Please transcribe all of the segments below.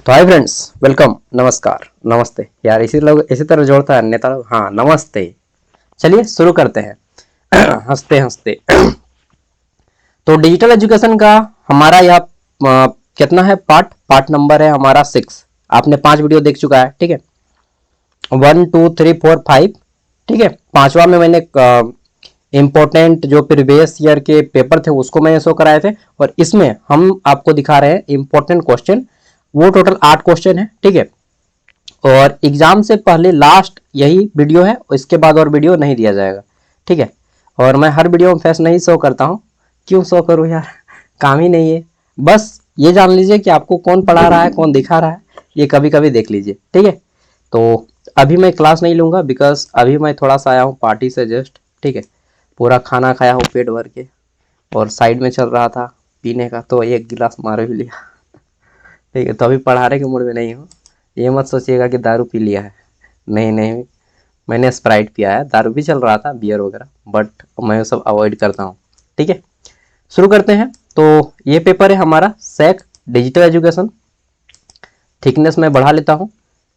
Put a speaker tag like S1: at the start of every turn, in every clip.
S1: तो hi friends, welcome, नमस्कार, नमस्ते। यार इसी लोग इसी तरह जोड़ता है अन्यथा लोग। हाँ, नमस्ते। चलिए शुरू करते हैं। हंसते हंसते। तो डिजिटल एजुकेशन का हमारा यह कितना है पार्ट नंबर है हमारा 6। आपने 5 वीडियो देख चुका है, ठीक है। 1 2 3 4 5, ठीक है। पांचवा में मैंने इम्पोर्टेंट जो प्रीवियस ईयर के पेपर थे उसको मैंने शो कराए थे, और इसमें हम आपको दिखा रहे हैं इम्पोर्टेंट क्वेश्चन। वो टोटल 8 क्वेश्चन है, ठीक है। और एग्जाम से पहले लास्ट यही वीडियो है, इसके बाद और वीडियो नहीं दिया जाएगा, ठीक है। और मैं हर वीडियो में फेस नहीं शो करता हूँ। क्यों शो करूँ यार, काम ही नहीं है। बस ये जान लीजिए कि आपको कौन पढ़ा रहा है, कौन दिखा रहा है, ये कभी कभी देख लीजिए, ठीक है। तो अभी मैं क्लास नहीं लूँगा, बिकॉज अभी मैं थोड़ा सा आया हूँ पार्टी से जस्ट, ठीक है। पूरा खाना खाया हूँ पेट भर के, और साइड में चल रहा था पीने का, तो एक गिलास मार भी लिया, ठीक है। तो अभी पढ़ाने के मूड में नहीं हूँ। ये मत सोचिएगा कि दारू पी लिया है, नहीं नहीं। मैंने स्प्राइट पिया है, दारू भी चल रहा था, बियर वगैरह, बट मैं वो सब अवॉइड करता हूँ, ठीक है। शुरू करते हैं। तो ये पेपर है हमारा सैक डिजिटल एजुकेशन। थिकनेस में बढ़ा लेता हूँ।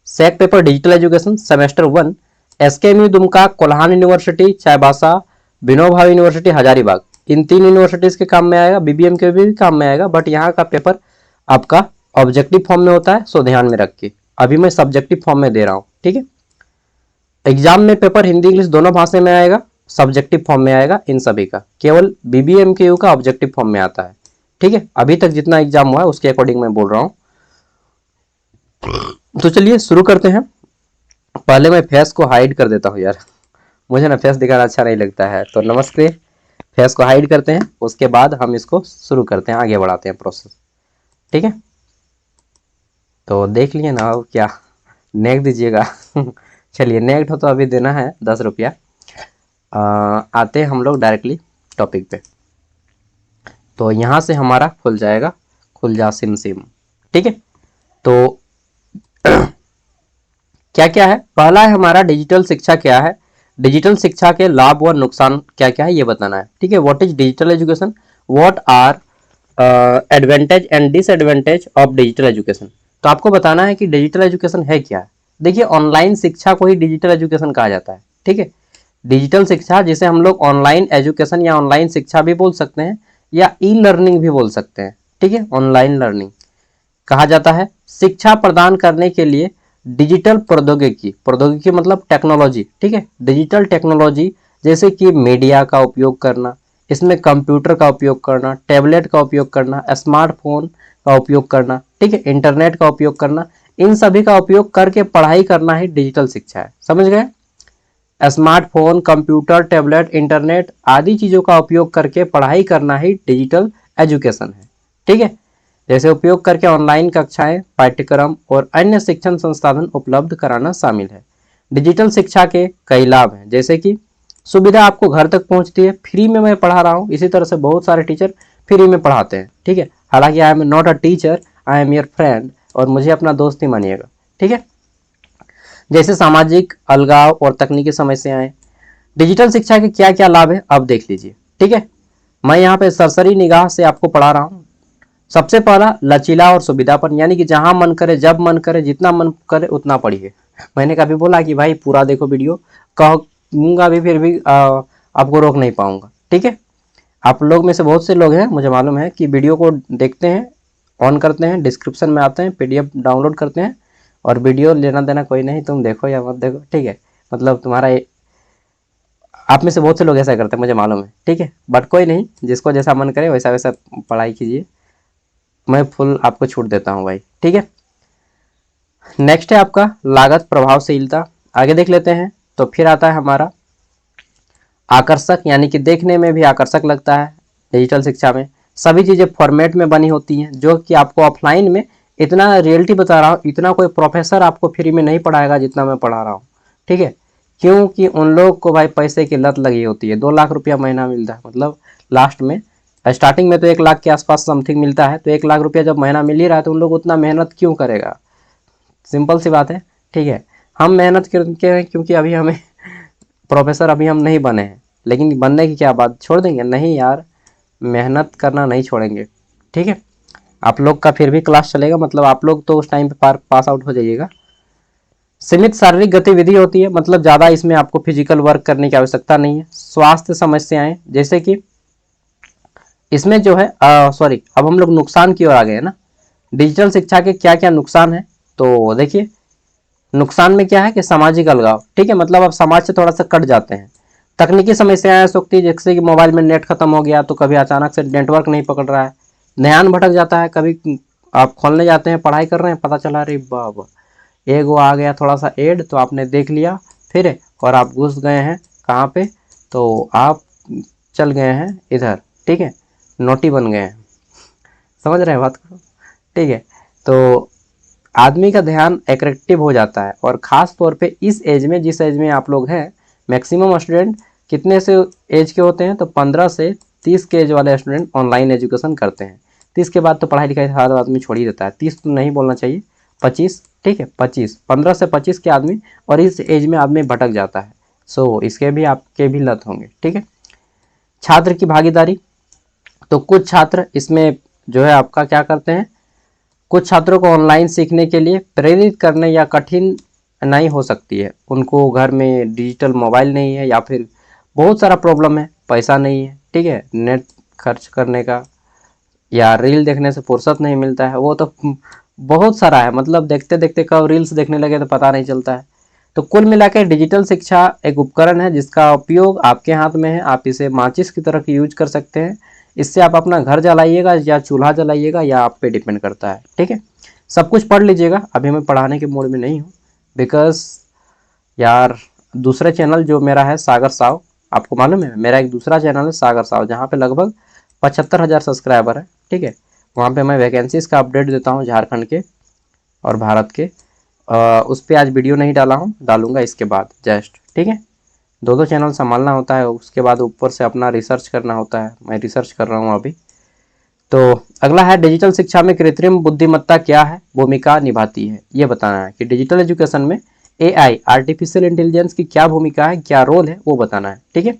S1: SEC paper digital education semester 1, SKMU Dumka, Kolhan university Chaibasa, Vinoba university Hazaribagh, इन 3 यूनिवर्सिटीज के काम में आएगा। बीबीएम के भी काम में आएगा, बट यहाँ का पेपर आपका ऑब्जेक्टिव फॉर्म में होता है, सो ध्यान में रख के। अभी मैं सब्जेक्टिव फॉर्म में दे रहा हूँ, ठीक है। एग्जाम में पेपर हिंदी इंग्लिश दोनों भाषा में आएगा, सब्जेक्टिव फॉर्म में आएगा इन सभी का। केवल बीबीएम के यू का ऑब्जेक्टिव फॉर्म में आता है, ठीक है। अभी तक जितना एग्जाम हुआ है उसके अकॉर्डिंग मैं बोल रहा हूँ। तो चलिए शुरू करते हैं। पहले मैं फेस को हाइड कर देता हूँ यार, मुझे ना फेस दिखाना अच्छा नहीं लगता है। तो नमस्ते, फेस को हाइड करते हैं, उसके बाद हम इसको शुरू करते हैं, आगे बढ़ाते हैं प्रोसेस, ठीक है। तो देख लिए ना, अब क्या नेक दीजिएगा। चलिए नेक्ट हो तो अभी देना है 10 रुपया। आते हैं हम लोग डायरेक्टली टॉपिक पे। तो यहाँ से हमारा खुल जाएगा, खुल जा सिम सिम, ठीक है। तो क्या क्या है, पहला है हमारा डिजिटल शिक्षा क्या है, डिजिटल शिक्षा के लाभ व नुकसान क्या क्या है ये बताना है, ठीक है। What is digital education, what are advantage and disadvantage of digital education. तो आपको बताना है कि डिजिटल एजुकेशन है क्या। देखिए, ऑनलाइन शिक्षा को ही डिजिटल एजुकेशन कहा जाता है, ठीक है। डिजिटल शिक्षा जिसे हम लोग ऑनलाइन एजुकेशन या ऑनलाइन शिक्षा भी बोल सकते हैं, या ई लर्निंग भी बोल सकते हैं, ठीक है। ऑनलाइन लर्निंग कहा जाता है शिक्षा प्रदान करने के लिए डिजिटल प्रौद्योगिकी, प्रौद्योगिकी मतलब टेक्नोलॉजी, ठीक है। डिजिटल टेक्नोलॉजी जैसे कि मीडिया का उपयोग करना, इसमें कंप्यूटर का उपयोग करना, टैबलेट का उपयोग करना, स्मार्टफोन का उपयोग करना, ठीक है, इंटरनेट का उपयोग करना, इन सभी का उपयोग करके पढ़ाई करना ही डिजिटल शिक्षा है, समझ गए। स्मार्टफोन, कंप्यूटर, टैबलेट, इंटरनेट आदि चीज़ों का उपयोग करके पढ़ाई करना ही डिजिटल एजुकेशन है, ठीक है। जैसे उपयोग करके ऑनलाइन कक्षाएं, पाठ्यक्रम और अन्य शिक्षण संसाधन उपलब्ध कराना शामिल है। डिजिटल शिक्षा के कई लाभ हैं, जैसे कि सुविधा आपको घर तक पहुंचती है, फ्री में मैं पढ़ा रहा हूँ, इसी तरह से बहुत सारे टीचर फ्री में पढ़ाते हैं, ठीक है। हालांकि I am not a teacher, I am your friend, और मुझे अपना दोस्त ही मानिएगा, ठीक है। जैसे सामाजिक अलगाव और तकनीकी समस्याएं। डिजिटल शिक्षा के क्या क्या लाभ है अब देख लीजिए, ठीक है। मैं यहाँ पे सरसरी निगाह से आपको पढ़ा रहा हूँ। सबसे पहला लचीला और सुविधापन, यानी कि जहां मन करे, जब मन करे, जितना मन करे उतना पढ़िए। मैंने कभी बोला कि भाई पूरा देखो वीडियो, कहूंगा भी, फिर भी आपको रोक नहीं पाऊंगा, ठीक है। आप लोग में से बहुत से लोग हैं, मुझे मालूम है, कि वीडियो को देखते हैं, ऑन करते हैं, डिस्क्रिप्शन में आते हैं, पीडीएफ डाउनलोड करते हैं, और वीडियो लेना देना कोई नहीं, तुम देखो या मत देखो, ठीक है। मतलब तुम्हारा आप में से बहुत से लोग ऐसा करते हैं, मुझे मालूम है, ठीक है। बट कोई नहीं, जिसको जैसा मन करे वैसा वैसा पढ़ाई कीजिए, मैं फुल आपको छूट देता हूँ भाई, ठीक है। नेक्स्ट है आपका लागत प्रभावशीलता, आगे देख लेते हैं। तो फिर आता है हमारा आकर्षक, यानी कि देखने में भी आकर्षक लगता है। डिजिटल शिक्षा में सभी चीज़ें फॉर्मेट में बनी होती हैं, जो कि आपको ऑफलाइन में, इतना रियलिटी बता रहा हूँ, इतना कोई प्रोफेसर आपको फ्री में नहीं पढ़ाएगा जितना मैं पढ़ा रहा हूँ, ठीक है। क्योंकि उन लोग को भाई पैसे की लत लगी होती है। 2 लाख रुपया महीना मिलता है, मतलब लास्ट में, स्टार्टिंग में तो 1 लाख के आसपास समथिंग मिलता है। तो 1 लाख रुपया जब महीना मिल ही रहा है, तो उन लोग उतना मेहनत क्यों करेगा। सिंपल सी बात है, ठीक है। हम मेहनत करके हैं क्योंकि अभी हमें प्रोफेसर अभी हम नहीं बने हैं, लेकिन बनने की क्या बात, छोड़ देंगे नहीं यार, मेहनत करना नहीं छोड़ेंगे, ठीक है। आप लोग का फिर भी क्लास चलेगा, मतलब आप लोग तो उस टाइम पे पास आउट हो जाइएगा। सीमित शारीरिक गतिविधि होती है, मतलब ज़्यादा इसमें आपको फिजिकल वर्क करने की आवश्यकता नहीं है। स्वास्थ्य समस्याएं, जैसे कि इसमें जो है सॉरी, अब हम लोग नुकसान की ओर आ गए ना। डिजिटल शिक्षा के क्या क्या नुकसान है, तो देखिए नुकसान में क्या है कि सामाजिक अलगाव, ठीक है, मतलब आप समाज से थोड़ा सा कट जाते हैं। तकनीकी समस्याएं हो सकती है, जैसे कि मोबाइल में नेट खत्म हो गया तो कभी अचानक से नेटवर्क नहीं पकड़ रहा है, ध्यान भटक जाता है। कभी आप खोलने जाते हैं, पढ़ाई कर रहे हैं, पता चला अरे बाबा एगो आ गया थोड़ा सा एड, तो आपने देख लिया फिर, और आप घुस गए हैं कहाँ पे, तो आप चल गए हैं इधर, ठीक है, नोटी बन गए हैं। समझ रहे हैं बात को, ठीक है। तो आदमी का ध्यान एट्रैक्टिव हो जाता है, और ख़ास तौर पे इस एज में, जिस एज में आप लोग हैं, मैक्सिमम स्टूडेंट कितने से एज के होते हैं, तो 15 से 30 के एज वाले स्टूडेंट ऑनलाइन एजुकेशन करते हैं। 30 के बाद तो पढ़ाई लिखाई हर आदमी छोड़ ही देता है, 30 तो नहीं बोलना चाहिए, 25, ठीक है, 25, 15 से 25 के आदमी, और इस एज में आदमी भटक जाता है। सो इसके भी आपके भी लत होंगे, ठीक है। छात्र की भागीदारी, तो कुछ छात्र इसमें जो है आपका क्या करते हैं, कुछ छात्रों को ऑनलाइन सीखने के लिए प्रेरित करने या कठिन नहीं हो सकती है, उनको घर में डिजिटल मोबाइल नहीं है, या फिर बहुत सारा प्रॉब्लम है, पैसा नहीं है, ठीक है, नेट खर्च करने का, या रील देखने से फुर्सत नहीं मिलता है, वो तो बहुत सारा है, मतलब देखते देखते कब रील्स देखने लगे तो पता नहीं चलता है। तो कुल मिलाकर डिजिटल शिक्षा एक उपकरण है जिसका उपयोग आपके हाथ में है, आप इसे माचिस की तरह यूज कर सकते हैं। इससे आप अपना घर जलाइएगा या चूल्हा जलाइएगा, या आप पे डिपेंड करता है, ठीक है। सब कुछ पढ़ लीजिएगा, अभी मैं पढ़ाने के मूड में नहीं हूँ, बिकॉज यार दूसरा चैनल जो मेरा है सागर साव, आपको मालूम है मेरा एक दूसरा चैनल है सागर साव, जहाँ पे लगभग 75,000 सब्सक्राइबर है, ठीक है। वहाँ पे मैं वैकेंसीज का अपडेट देता हूँ झारखंड के और भारत के। उस पर आज वीडियो नहीं डाला हूँ, डालूंगा इसके बाद जस्ट, ठीक है। दो दो चैनल संभालना होता है, उसके बाद ऊपर से अपना रिसर्च करना होता है, मैं रिसर्च कर रहा हूँ अभी। तो अगला है डिजिटल शिक्षा में कृत्रिम बुद्धिमत्ता क्या है भूमिका निभाती है, ये बताना है कि डिजिटल एजुकेशन में एआई आर्टिफिशियल इंटेलिजेंस की क्या भूमिका है, क्या रोल है, वो बताना है, ठीक है।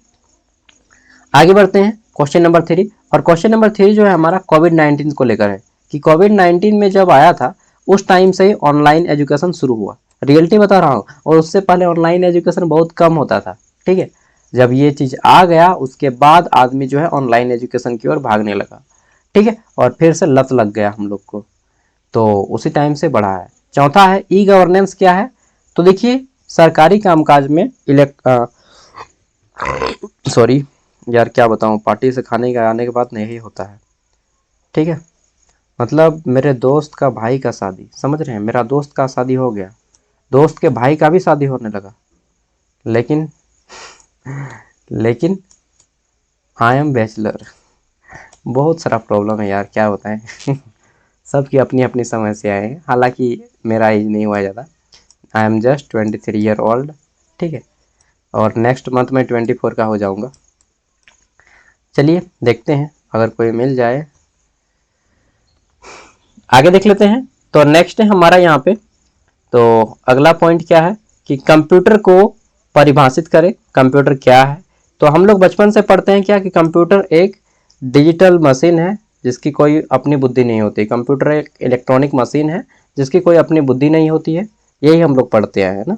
S1: आगे बढ़ते हैं क्वेश्चन नंबर 3, और क्वेश्चन नंबर 3 जो है हमारा कोविड-19 को लेकर है, कि कोविड-19 में जब आया था उस टाइम से ही ऑनलाइन एजुकेशन शुरू हुआ, रियलिटी बता रहा हूँ, और उससे पहले ऑनलाइन एजुकेशन बहुत कम होता था, ठीक है। जब ये चीज़ आ गया उसके बाद आदमी जो है ऑनलाइन एजुकेशन की ओर भागने लगा, ठीक है, और फिर से लत लग गया हम लोग को, तो उसी टाइम से बढ़ा है। चौथा है ई गवर्नेंस क्या है, तो देखिए सरकारी कामकाज में सॉरी यार क्या बताऊं, पार्टी से खाने के आने के बाद नहीं होता है, ठीक है। मतलब मेरे दोस्त का भाई का शादी, समझ रहे हैं, मेरा दोस्त का शादी हो गया, दोस्त के भाई का भी शादी होने लगा, लेकिन लेकिन आई एम बैचलर। बहुत सारा प्रॉब्लम है यार, क्या बताएं सबकी अपनी अपनी समस्याएं हैं, हालांकि मेरा एज नहीं हुआ ज़्यादा, I am just 23 year old, ठीक है, और नेक्स्ट मंथ में 24 का हो जाऊंगा। चलिए देखते हैं अगर कोई मिल जाए, आगे देख लेते हैं। तो नेक्स्ट है हमारा यहाँ पे, तो अगला पॉइंट क्या है कि कंप्यूटर को परिभाषित करें, कंप्यूटर क्या है। तो हम लोग बचपन से पढ़ते हैं क्या कि कंप्यूटर एक डिजिटल मशीन है जिसकी कोई अपनी बुद्धि नहीं होती, कंप्यूटर एक इलेक्ट्रॉनिक मशीन है जिसकी कोई अपनी बुद्धि नहीं होती है, यही हम लोग पढ़ते हैं, है ना।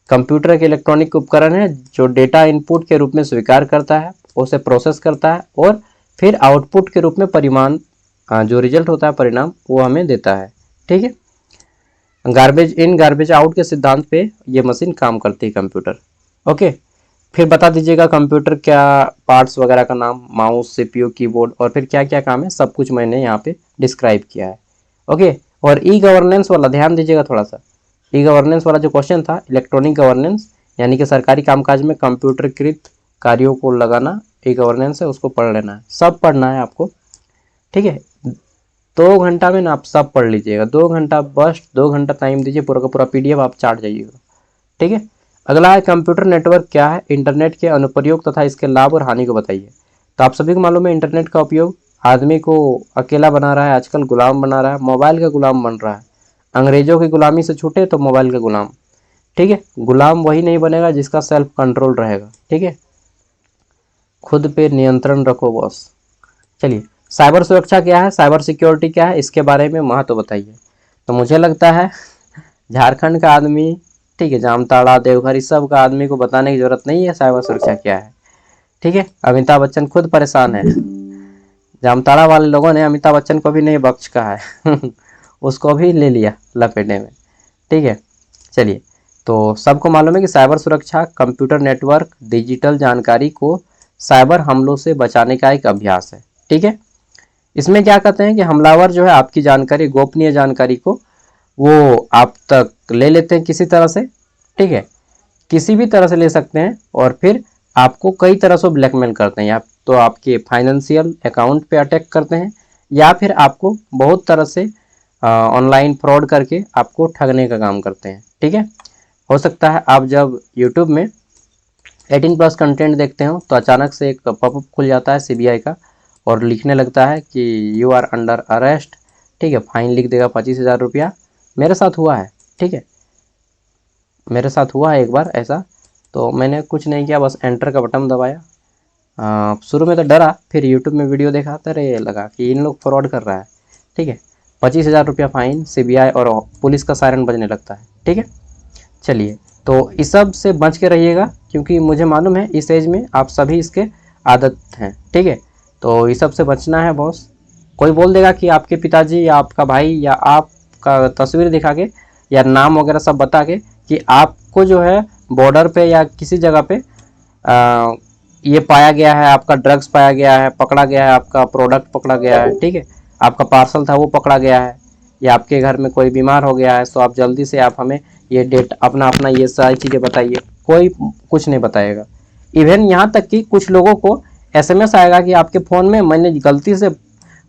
S1: कंप्यूटर एक इलेक्ट्रॉनिक उपकरण है जो डेटा इनपुट के रूप में स्वीकार करता है, उसे प्रोसेस करता है, और फिर आउटपुट के रूप में परिमाण, जो रिजल्ट होता है परिणाम, वो हमें देता है, ठीक है। गार्बेज इन गार्बेज आउट के सिद्धांत पे ये मशीन काम करती है कंप्यूटर, ओके। फिर बता दीजिएगा कंप्यूटर क्या पार्ट्स वगैरह का नाम, माउस, सीपीयू, कीबोर्ड, और फिर क्या क्या काम है, सब कुछ मैंने यहाँ पे डिस्क्राइब किया है, ओके। और ई गवर्नेंस वाला ध्यान दीजिएगा थोड़ा सा, ई गवर्नेंस वाला जो क्वेश्चन था, इलेक्ट्रॉनिक गवर्नेंस यानी कि सरकारी कामकाज में कंप्यूटरीकृत कार्यों को लगाना, ई गवर्नेंस है, उसको पढ़ लेना है, सब पढ़ना है आपको, ठीक है। 2 घंटा में ना आप सब पढ़ लीजिएगा, 2 घंटा, बस 2 घंटा टाइम दीजिए, पूरा का पूरा पीडीएफ आप चाट जाइएगा, ठीक है। अगला है कंप्यूटर नेटवर्क क्या है, इंटरनेट के अनुप्रयोग तथा इसके लाभ और हानि को बताइए। तो आप सभी को मालूम है इंटरनेट का उपयोग आदमी को अकेला बना रहा है, आजकल गुलाम बना रहा है, मोबाइल का गुलाम बन रहा है, अंग्रेजों की गुलामी से छूटे तो मोबाइल का गुलाम, ठीक है। गुलाम वही नहीं बनेगा जिसका सेल्फ कंट्रोल रहेगा, ठीक है, खुद पे नियंत्रण रखो बॉस। चलिए साइबर सुरक्षा क्या है, साइबर सिक्योरिटी क्या है, इसके बारे में महत्व बताइए। तो मुझे लगता है झारखंड का आदमी, ठीक है, जामताड़ा देवघर इस सब का आदमी को बताने की जरूरत नहीं है साइबर सुरक्षा क्या है। ठीक है, अमिताभ बच्चन खुद परेशान है, जामताड़ा वाले लोगों ने अमिताभ बच्चन को भी नहीं बख्श कहा है उसको भी ले लिया लपेटे में। ठीक है, चलिए, तो सबको मालूम है कि साइबर सुरक्षा कंप्यूटर नेटवर्क डिजिटल जानकारी को साइबर हमलों से बचाने का एक अभ्यास है। ठीक है, इसमें क्या कहते हैं कि हमलावर जो है आपकी जानकारी, गोपनीय जानकारी को वो आप तक ले लेते हैं किसी तरह से। ठीक है, किसी भी तरह से ले सकते हैं और फिर आपको कई तरह से ब्लैकमेल करते हैं, या तो आपके फाइनेंशियल अकाउंट पे अटैक करते हैं, या फिर आपको बहुत तरह से ऑनलाइन फ्रॉड करके आपको ठगने का काम करते हैं। ठीक है, हो सकता है आप जब यूट्यूब में 18+ कंटेंट देखते हो तो अचानक से एक पॉपअप खुल जाता है सीबीआई का और लिखने लगता है कि यू आर अंडर अरेस्ट। ठीक है, फाइन लिख देगा 25,000 रुपया। मेरे साथ हुआ है। ठीक है, मेरे साथ हुआ है एक बार ऐसा, तो मैंने कुछ नहीं किया, बस एंटर का बटन दबाया। शुरू में तो डरा, फिर यूट्यूब में वीडियो देखा तो ये लगा कि इन लोग फ्रॉड कर रहा है। ठीक है, 25,000 रुपया फाइन, सीबीआई और पुलिस का सायरन बजने लगता है। ठीक है, चलिए, तो इस सब से बच के रहिएगा, क्योंकि मुझे मालूम है इस एज में आप सभी इसके आदत हैं। ठीक है, तो इस सब से बचना है बॉस। कोई बोल देगा कि आपके पिताजी या आपका भाई या आपका तस्वीर दिखा के या नाम वगैरह सब बता के कि आपको जो है बॉर्डर पे या किसी जगह पे ये पाया गया है, आपका ड्रग्स पाया गया है, पकड़ा गया है, आपका प्रोडक्ट पकड़ा गया है। ठीक है, आपका पार्सल था वो पकड़ा गया है, या आपके घर में कोई बीमार हो गया है, तो आप जल्दी से आप हमें ये डेट अपना अपना ये सारी चीज़ें बताइए। कोई कुछ नहीं बताएगा। इवन यहाँ तक कि कुछ लोगों को एसएमएस आएगा कि आपके फ़ोन में मैंने गलती से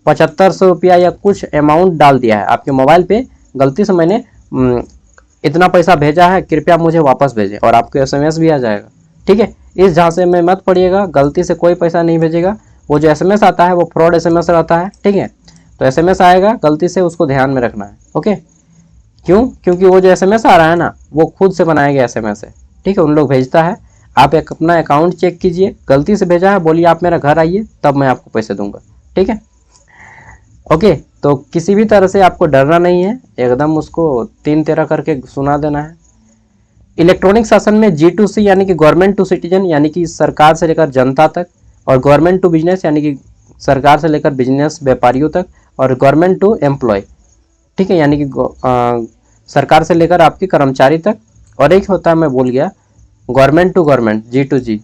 S1: 7500 रुपया या कुछ अमाउंट डाल दिया है, आपके मोबाइल पे गलती से मैंने इतना पैसा भेजा है, कृपया मुझे वापस भेजें, और आपको एसएमएस भी आ जाएगा। ठीक है, इस झांसे में मत पड़िएगा, गलती से कोई पैसा नहीं भेजेगा। वो जो एसएमएस आता है वो फ्रॉड एसएमएस रहता है। ठीक है, तो एसएमएस आएगा, गलती से उसको ध्यान में रखना है। ओके, क्यों? क्योंकि वो जो एसएमएस आ रहा है ना, वो खुद से बनाया गया एसएमएस है। ठीक है, उन लोग भेजता है। आप एक अपना अकाउंट चेक कीजिए, गलती से भेजा है, बोलिए आप मेरा घर आइए, तब मैं आपको पैसे दूंगा। ठीक है, ओके, तो किसी भी तरह से आपको डरना नहीं है, एकदम उसको 3-13 करके सुना देना है। इलेक्ट्रॉनिक शासन में G2C यानी कि गवर्नमेंट टू सिटीजन, यानी कि सरकार से लेकर जनता तक, और गवर्नमेंट टू बिजनेस यानी कि सरकार से लेकर बिजनेस व्यापारियों तक, और गवर्नमेंट टू एम्प्लॉय, ठीक है, यानी कि सरकार से लेकर आपके कर्मचारी तक, और एक होता है, मैं भूल गया, गवर्नमेंट टू गवर्नमेंट, G2G।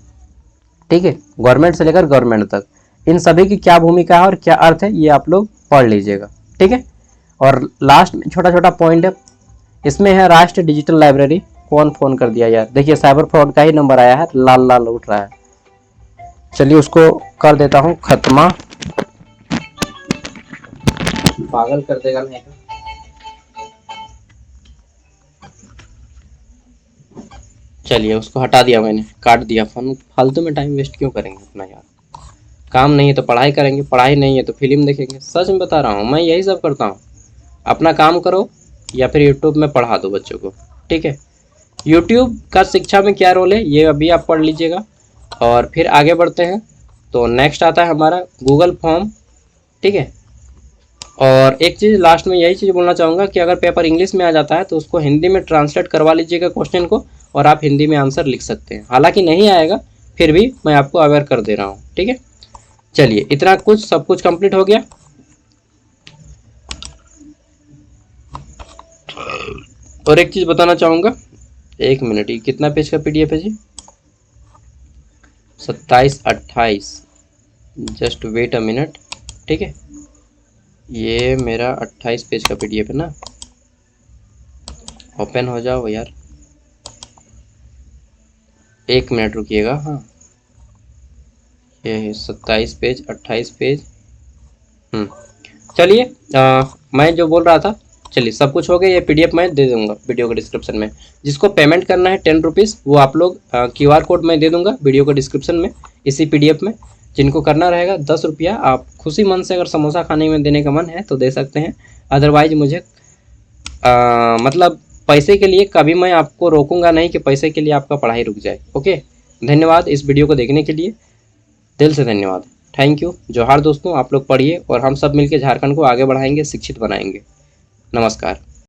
S1: ठीक है, गवर्नमेंट से लेकर गवर्नमेंट तक, इन सभी की क्या भूमिका है और क्या अर्थ है, ये आप लोग पढ़ लीजिएगा। ठीक है, और लास्ट में छोटा छोटा पॉइंट है, इसमें है राष्ट्रीय डिजिटल लाइब्रेरी। कौन फोन कर दिया यार? देखिए साइबर फ्रॉड का ही नंबर आया है, लाल लाल उठ रहा है। चलिए उसको कर देता हूँ खत्मा, पागल कर देगा नहीं तो। चलिए उसको हटा दिया मैंने, काट दिया फोन। फालतू में टाइम वेस्ट क्यों करेंगे अपना यार, काम नहीं है तो पढ़ाई करेंगे, पढ़ाई नहीं है तो फिल्म देखेंगे। सच में बता रहा हूँ, मैं यही सब करता हूँ। अपना काम करो या फिर यूट्यूब में पढ़ा दो बच्चों को। ठीक है, यूट्यूब का शिक्षा में क्या रोल है ये अभी आप पढ़ लीजिएगा, और फिर आगे बढ़ते हैं। तो नेक्स्ट आता है हमारा गूगल फॉर्म। ठीक है, और एक चीज़ लास्ट में यही चीज़ बोलना चाहूँगा कि अगर पेपर इंग्लिश में आ जाता है तो उसको हिंदी में ट्रांसलेट करवा लीजिएगा क्वेश्चन को, और आप हिंदी में आंसर लिख सकते हैं। हालांकि नहीं आएगा, फिर भी मैं आपको अवेयर कर दे रहा हूँ। ठीक है, चलिए इतना कुछ सब कुछ कंप्लीट हो गया। और एक चीज़ बताना चाहूँगा, 1 मिनट, ये कितना पेज का पीडीएफ है जी? 27-28, जस्ट वेट अ मिनट। ठीक है, ये मेरा 28 पेज का पीडीएफ है ना, ओपन हो जाओ यार, 1 मिनट रुकिएगा। हाँ, ये है 27 पेज, 28 पेज। चलिए मैं जो बोल रहा था, चलिए सब कुछ हो गया। ये पीडीएफ मैं दे दूंगा वीडियो के डिस्क्रिप्शन में। जिसको पेमेंट करना है 10 रुपीज़, वो आप लोग QR कोड मैं दे दूंगा वीडियो के डिस्क्रिप्शन में, इसी पीडीएफ में। जिनको करना रहेगा 10 रुपया, आप खुशी मन से अगर समोसा खाने में देने का मन है तो दे सकते हैं। अदरवाइज मुझे मतलब पैसे के लिए कभी मैं आपको रोकूंगा नहीं कि पैसे के लिए आपका पढ़ाई रुक जाए। ओके, धन्यवाद इस वीडियो को देखने के लिए, दिल से धन्यवाद। Thank you. जोहार दोस्तों, आप लोग पढ़िए और हम सब मिलकर झारखंड को आगे बढ़ाएंगे, शिक्षित बनाएंगे। नमस्कार।